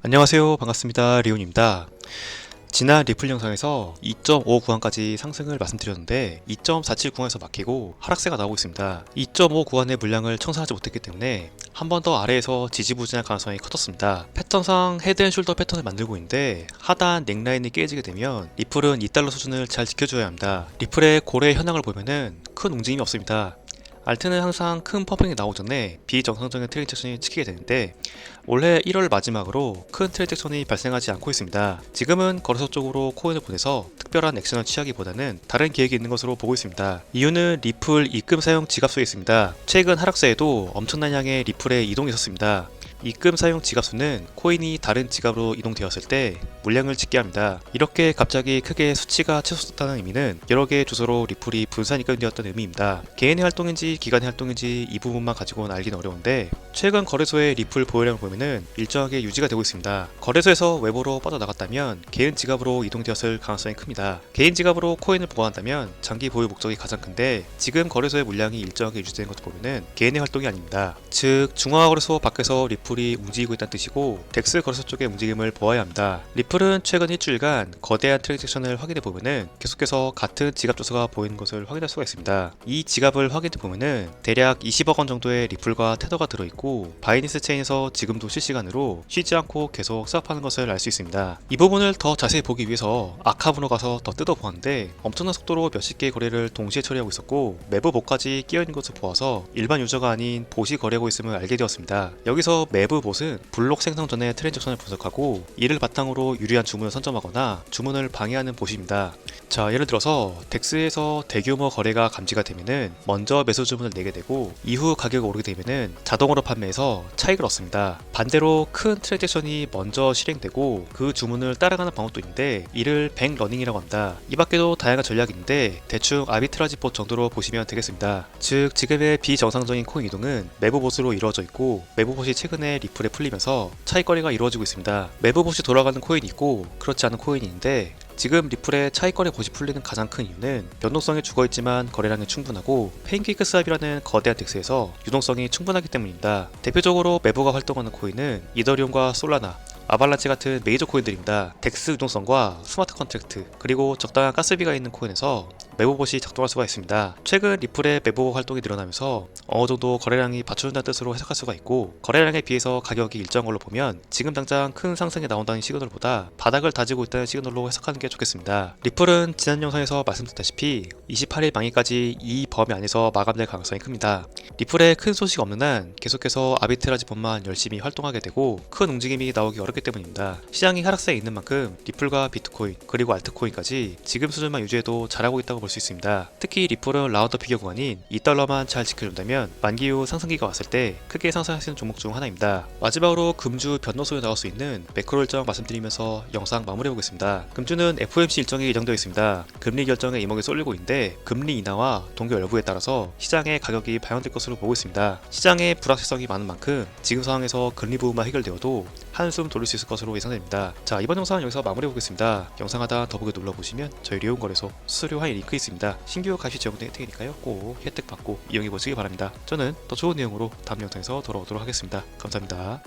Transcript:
안녕하세요. 반갑습니다. 리온입니다. 지난 리플 영상에서 2.5 구간까지 상승을 말씀드렸는데 2.47 구간에서 막히고 하락세가 나오고 있습니다. 2.5 구간의 물량을 청산하지 못했기 때문에 한 번 더 아래에서 지지부진할 가능성이 커졌습니다. 패턴상 헤드앤숄더 패턴을 만들고 있는데 하단 넥라인이 깨지게 되면 리플은 2달러 수준을 잘 지켜줘야 합니다. 리플의 고래 현황을 보면은 큰 움직임이 없습니다. 알트는 항상 큰 펌핑이 나오기 전에 비정상적인 트레이드 액션이 찍히게 되는데 올해 1월 마지막으로 큰 트레이드 액션이 발생하지 않고 있습니다. 지금은 거래소 쪽으로 코인을 보내서 특별한 액션을 취하기보다는 다른 계획이 있는 것으로 보고 있습니다. 이유는 리플 입금 사용 지갑수에 있습니다. 최근 하락세에도 엄청난 양의 리플에 이동이 있었습니다. 입금 사용 지갑수는 코인이 다른 지갑으로 이동되었을 때 물량을 짓게 합니다. 이렇게 갑자기 크게 수치가 치솟았다는 의미는 여러 개의 주소로 리플이 분산 입금되었다는 의미입니다. 개인의 활동인지 기관의 활동인지 이 부분만 가지고는 알기는 어려운데 최근 거래소의 리플 보유량을 보면은 일정하게 유지가 되고 있습니다. 거래소에서 외부로 빠져나갔다면 개인 지갑으로 이동되었을 가능성이 큽니다. 개인 지갑으로 코인을 보관한다면 장기 보유 목적이 가장 큰데 지금 거래소의 물량이 일정하게 유지되는 것을 보면은 개인의 활동이 아닙니다. 즉 중앙거래소 밖에서 리플이 움직이고 있다는 뜻이고 덱스 거래소 쪽의 움직임을 보아야 합니다. 리플은 최근 일주일간 거대한 트랜잭션을 확인해 보면은 계속해서 같은 지갑 주소가 보이는 것을 확인할 수가 있습니다. 이 지갑을 확인해 보면은 대략 20억 원 정도의 리플과 테더가 들어있고 바이낸스 체인에서 지금도 실시간으로 쉬지 않고 계속 수합하는 것을 알 수 있습니다. 이 부분을 더 자세히 보기 위해서 아카브로 가서 더 뜯어보았는데 엄청난 속도로 몇십 개의 거래를 동시에 처리하고 있었고 매부 봇까지 끼어있는 것을 보아서 일반 유저가 아닌 봇이 거래하고 있음을 알게 되었습니다. 여기서 매부 봇은 블록 생성 전에 트랜잭션을 분석하고 이를 바탕으로 유리한 주문을 선점하거나 주문을 방해하는 봇입니다. 자, 예를 들어서 덱스에서 대규모 거래가 감지가 되면은 먼저 매수 주문을 내게 되고 이후 가격이 오르게 되면은 자동으로 판매해서 차익을 얻습니다. 반대로 큰 트랜잭션이 먼저 실행되고 그 주문을 따라가는 방법도 있는데 이를 뱅러닝이라고 합니다. 이 밖에도 다양한 전략이 있는데 대충 아비트라지 봇 정도로 보시면 되겠습니다. 즉 지금의 비정상적인 코인 이동은 매부봇으로 이루어져 있고 매부봇이 최근에 리플에 풀리면서 차익거래가 이루어지고 있습니다. 매부봇이 돌아가는 코인이 있고 그렇지 않은 코인이 있는데 지금 리플의 차익거래 봇이 풀리는 가장 큰 이유는 변동성이 죽어있지만 거래량이 충분하고 팬케이크 스왑이라는 거대한 덱스에서 유동성이 충분하기 때문입니다. 대표적으로 매부가 활동하는 코인은 이더리움과 솔라나, 아발란치 같은 메이저 코인들입니다. 덱스 유동성과 스마트 컨트랙트 그리고 적당한 가스비가 있는 코인에서 매부봇이 작동할 수가 있습니다. 최근 리플의 매부 활동이 늘어나면서 어느정도 거래량이 받쳐준다는 뜻으로 해석할 수가 있고 거래량에 비해서 가격이 일정한 걸로 보면 지금 당장 큰 상승이 나온다는 시그널보다 바닥을 다지고 있다는 시그널로 해석하는 게 좋겠습니다. 리플은 지난 영상에서 말씀드렸다시피 28일 만기까지 이 범위 안에서 마감될 가능성이 큽니다. 리플에 큰 소식 없는 한 계속해서 아비트라지 봇만 열심히 활동하게 되고 큰 움직임이 나오기 어렵기 때문입니다. 시장이 하락세에 있는 만큼 리플과 비트코인 그리고 알트코인까지 지금 수준만 유지해도 잘하고 있다고 볼 수 있습니다. 특히 리플은 라운드 피겨 구간인 2달러만 잘 지켜준다면 만기 후 상승기가 왔을 때 크게 상승할 수 있는 종목 중 하나입니다. 마지막으로 금주 변동성이 나올 수 있는 매크로 일정 말씀드리면서 영상 마무리해보겠습니다. 금주는 FOMC 일정이 예정되어 있습니다. 금리 결정에 이목이 쏠리고 있는데 금리 인하와 동결 여부에 따라서 시장의 가격이 반영될 것으로 보고 있습니다. 시장의 불확실성이 많은 만큼 지금 상황에서 금리 부분만 해결되어도 한숨 돌릴 수 있을 것으로 예상됩니다. 자, 이번 영상은 여기서 마무리해보겠습니다. 영상 하단 더보기 눌러보시면 저희 리온거래소 수수료 할인 링크 있습니다. 신규 가입 제공된 혜택이니까요. 꼭 혜택 받고 이용해보시기 바랍니다. 저는 더 좋은 내용으로 다음 영상에서 돌아오도록 하겠습니다. 감사합니다.